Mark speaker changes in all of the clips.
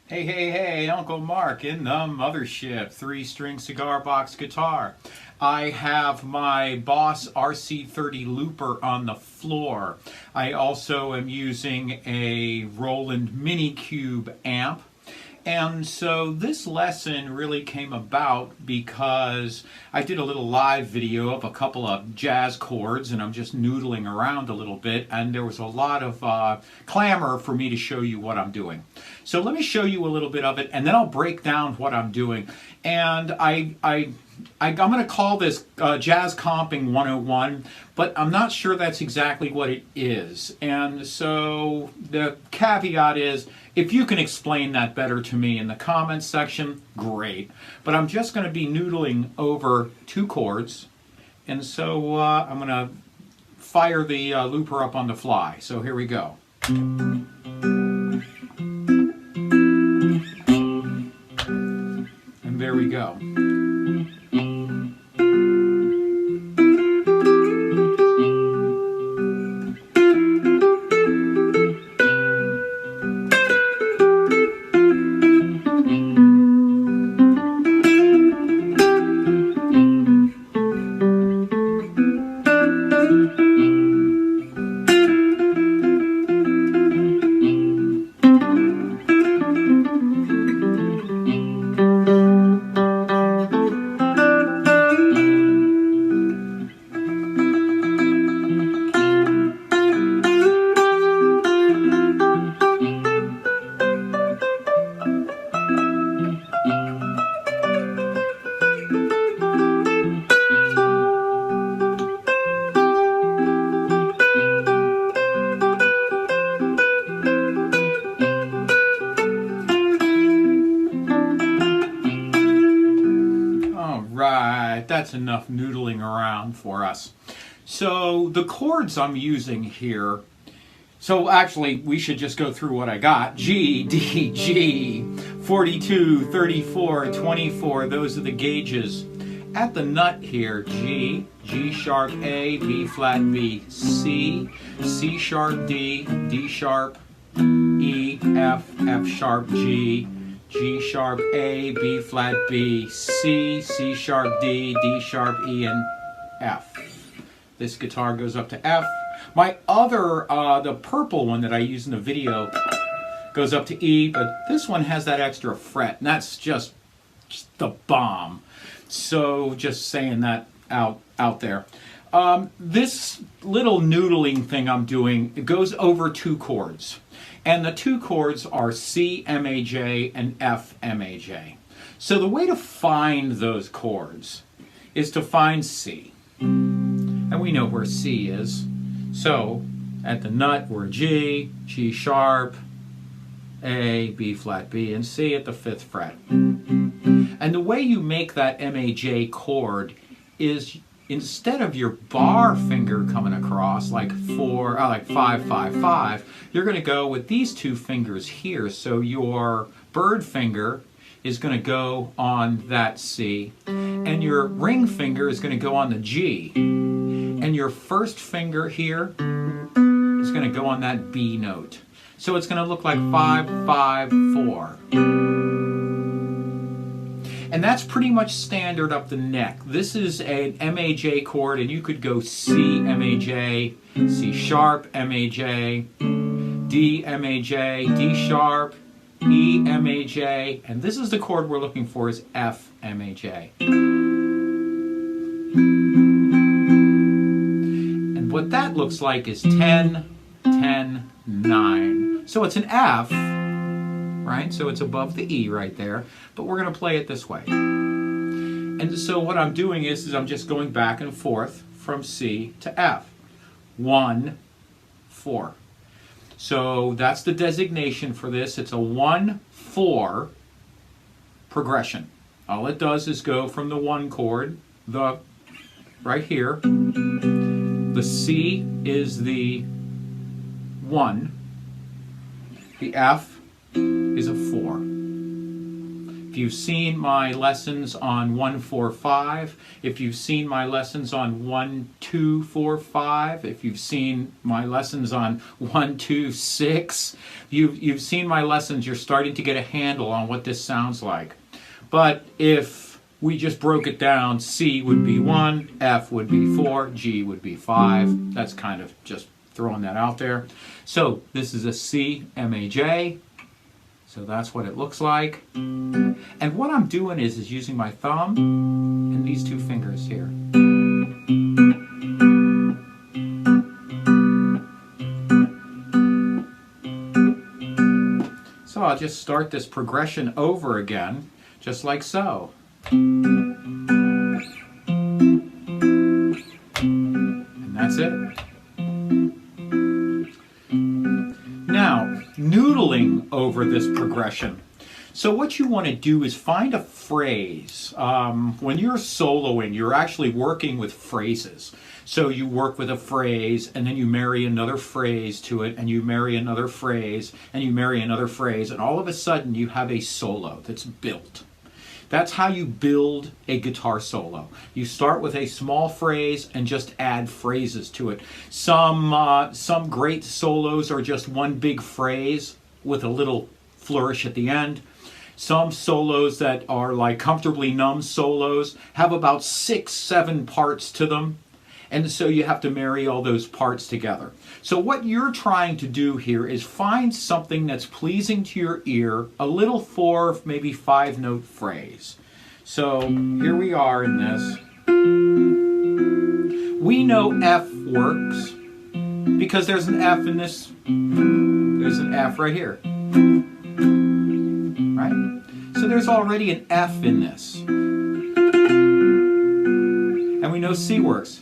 Speaker 1: Hey, hey, hey, Uncle Mark in the mothership, three-string cigar box guitar. I have my Boss RC30 looper on the floor. I also am using a Roland Mini Cube amp. And so this lesson really came about because I did a little live video of a couple of jazz chords and I'm just noodling around a little bit, and there was a lot of clamor for me to show you what I'm doing. So let me show you a little bit of it and then I'll break down what I'm doing. And I'm going to call this Jazz Comping 101, but I'm not sure that's exactly what it is. And so the caveat is, if you can explain that better to me in the comments section, great. But I'm just going to be noodling over two chords. And so I'm going to fire the looper up on the fly. So here we go. And there we go. Right, that's enough noodling around for us. So the chords I'm using here, so actually we should just go through what I got. G, D, G, 42, 34, 24, those are the gauges. At the nut here, G, G sharp A, B flat B, C, C sharp D, D sharp E, F, F sharp G, G sharp A, B flat B, C, C sharp D, D sharp E, and F. This guitar goes up to F. My other, the purple one that I use in the video, goes up to E, but this one has that extra fret, and that's just the bomb. So just saying that out there. This little noodling thing I'm doing, it goes over two chords. And the two chords are C, M-A-J, and F, M-A-J. So the way to find those chords is to find C. And we know where C is. So at the nut, we're G, G sharp, A, B flat B, and C at the 5th fret. And the way you make that M-A-J chord is, instead of your bar finger coming across like 5, 5, 5, you're going to go with these two fingers here. So your bird finger is going to go on that C, and your ring finger is going to go on the G, and your first finger here is going to go on that B note. So it's going to look like 5, 5, 4. And that's pretty much standard up the neck. This is an M-A-J chord, and you could go C, M-A-J, C sharp, M-A-J, D, M-A-J, D sharp, E, M-A-J, and this is the chord we're looking for, is F, M-A-J. And what that looks like is 10, 10, 9. So it's an F, right? So it's above the E right there, but we're going to play it this way. And so what I'm doing is I'm just going back and forth from C to F. 1, 4. So that's the designation for this. It's a 1, 4 progression. All it does is go from the 1 chord, the right here. The C is the 1. The F is a 4. If if you've seen my lessons on 1-4-5, if you've seen my lessons on 1-2-4-5, if you've seen my lessons on 1-2-6, you've seen my lessons, you're starting to get a handle on what this sounds like. But if we just broke it down, C would be 1, F would be 4, G would be 5. That's kind of just throwing that out there. So this is a C MAJ. So that's what it looks like. And what I'm doing is using my thumb and these two fingers here. So I'll just start this progression over again, just like so. And that's it. Now, noodling over this progression. So what you want to do is find a phrase. When you're soloing, you're actually working with phrases. So you work with a phrase, and then you marry another phrase to it, and you marry another phrase, and you marry another phrase, and all of a sudden you have a solo that's built. That's how you build a guitar solo. You start with a small phrase and just add phrases to it. Some great solos are just one big phrase with a little flourish at the end. Some solos that are like Comfortably Numb solos have about 6-7 parts to them. And so you have to marry all those parts together. So what you're trying to do here is find something that's pleasing to your ear, a little 4, maybe 5-note phrase. So here we are in this. We know F works because there's an F in this. There's an F right here. Right? So there's already an F in this. And we know C works.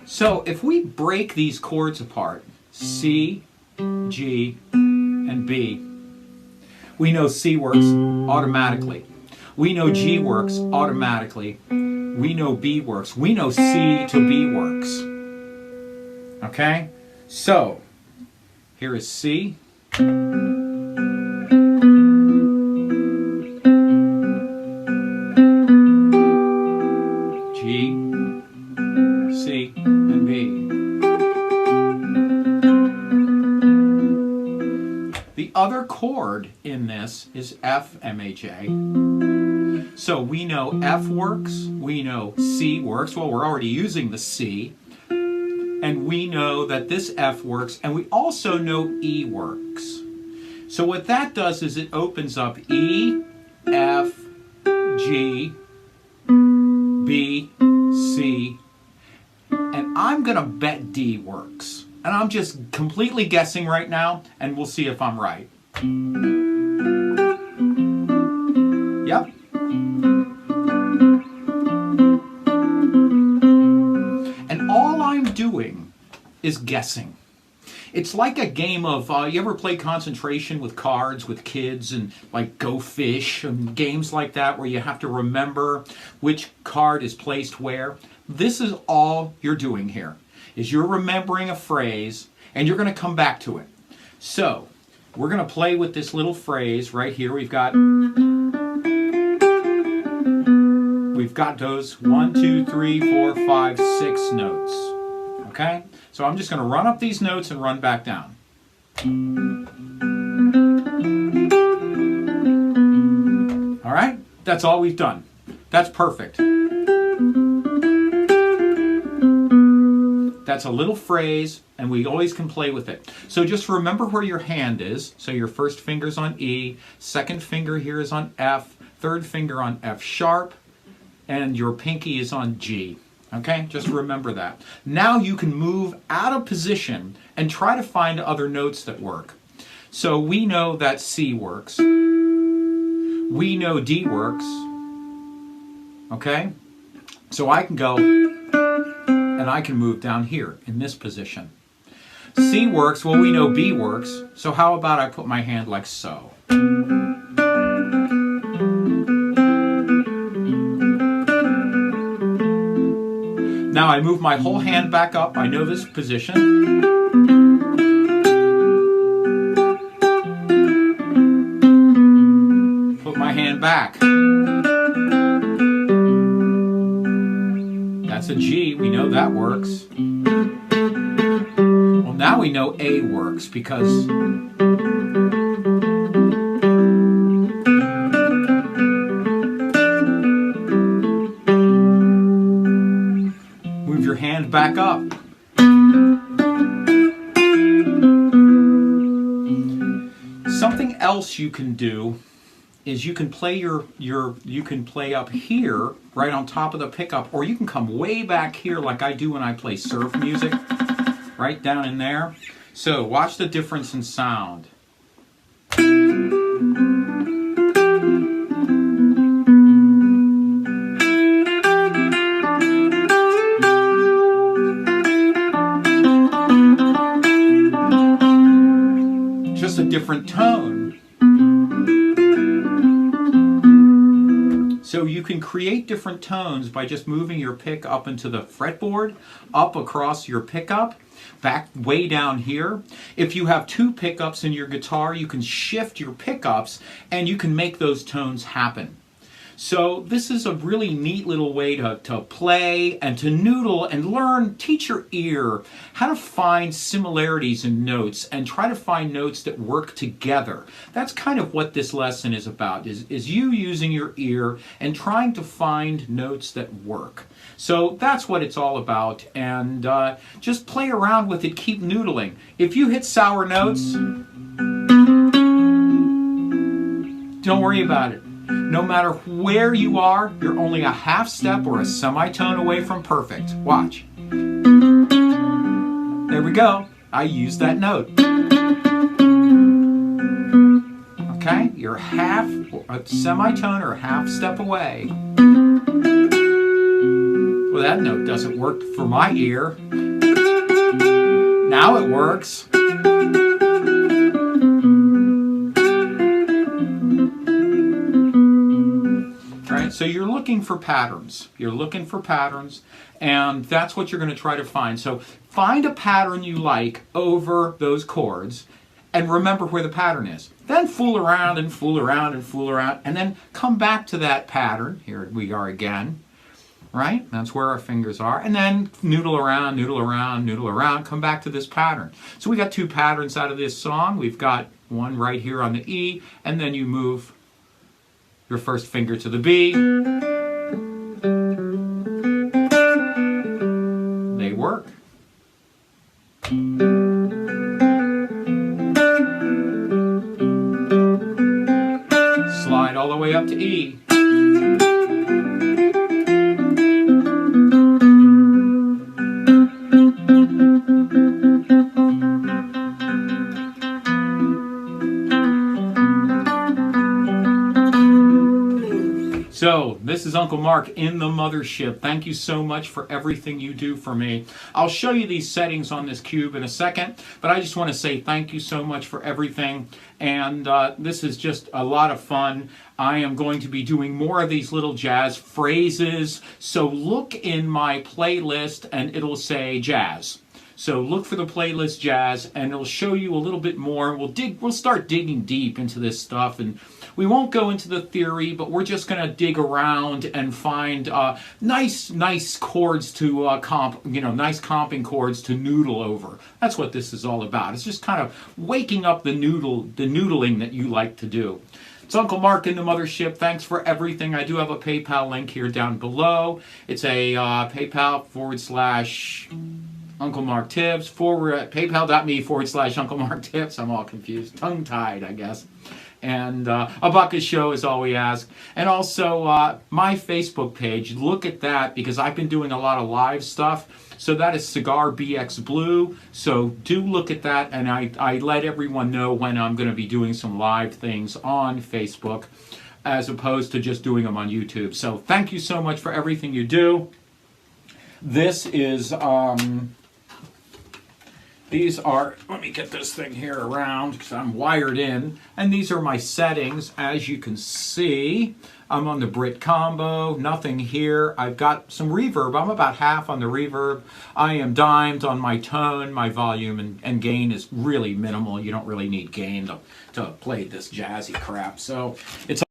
Speaker 1: So if we break these chords apart, C, G, and B, we know C works automatically. We know G works automatically. We know B works. We know C to B works. Okay? So, here is C. G, C, and B. The other chord in this is F MAJ. So we know F works, we know C works. Well, we're already using the C. And we know that this F works, and we also know E works. So what that does is it opens up E, F, G, B, C, and I'm going to bet D works. And I'm just completely guessing right now, and we'll see if I'm right. Yep. And all I'm doing is guessing. It's like a game of, you ever play concentration with cards with kids and like Go Fish and games like that where you have to remember which card is placed where? This is all you're doing here, is you're remembering a phrase and you're going to come back to it. So, we're going to play with this little phrase right here. We've got those 1, 2, 3, 4, 5, 6 notes. Okay? So I'm just going to run up these notes and run back down. All right? That's all we've done. That's perfect. That's a little phrase, and we always can play with it. So just remember where your hand is. So your first finger's on E, second finger here is on F, third finger on F sharp, and your pinky is on G. Okay, just remember that. Now you can move out of position and try to find other notes that work. So we know that C works. We know D works. Okay, so I can go and I can move down here in this position. C works, well we know B works, so how about I put my hand like so. Now I move my whole hand back up. I know this position. hand back. That's a G. We know that works. Well, now we know A works because move your hand back up. Something else you can do is you can play you can play up here right on top of the pickup, or you can come way back here like I do when I play surf music, right down in there. So watch the difference in sound. Just a different tone. So you can create different tones by just moving your pick up into the fretboard, up across your pickup, back way down here. If you have two pickups in your guitar, you can shift your pickups and you can make those tones happen. So this is a really neat little way to play and to noodle and learn, teach your ear how to find similarities in notes and try to find notes that work together. That's kind of what this lesson is about, is you using your ear and trying to find notes that work. So that's what it's all about, and just play around with it, keep noodling. If you hit sour notes, don't worry about it. No matter where you are, you're only a half step or a semitone away from perfect. Watch. There we go. I used that note. Okay? You're a semitone or a half step away. Well, that note doesn't work for my ear. Now it works. So you're looking for patterns. You're looking for patterns, and that's what you're going to try to find. So find a pattern you like over those chords, and remember where the pattern is. Then fool around and fool around and fool around, and then come back to that pattern. Here we are again, right? That's where our fingers are. And then noodle around, noodle around, noodle around, come back to this pattern. So we got two patterns out of this song. We've got one right here on the E, and then you move your first finger to the B. They work. Slide all the way up to E. So, this is Uncle Mark in the mothership. Thank you so much for everything you do for me. I'll show you these settings on this cube in a second, but I just want to say thank you so much for everything. And this is just a lot of fun. I am going to be doing more of these little jazz phrases. So look in my playlist and it'll say jazz. So look for the playlist jazz and it'll show you a little bit more. We'll start digging deep into this stuff, and we won't go into the theory, but we're just going to dig around and find nice chords to nice comping chords to noodle over. That's what this is all about. It's just kind of waking up the noodling that you like to do. It's Uncle Mark in the mothership. Thanks for everything. I do have a PayPal link here down below. It's a PayPal /Uncle Mark Tips PayPal.me/Uncle Mark Tips. I'm all confused, tongue-tied, I guess. And a bucket show is all we ask. And also my Facebook page, look at that because I've been doing a lot of live stuff. So that is Cigar BX Blue. So do look at that, and I let everyone know when I'm going to be doing some live things on Facebook as opposed to just doing them on YouTube. So thank you so much for everything you do. This is these are, let me get this thing here around because I'm wired in, and these are my settings. As you can see, I'm on the Brit combo, nothing here. I've got some reverb. I'm about half on the reverb. I am dimed on my tone. My volume and gain is really minimal. You don't really need gain to play this jazzy crap. So it's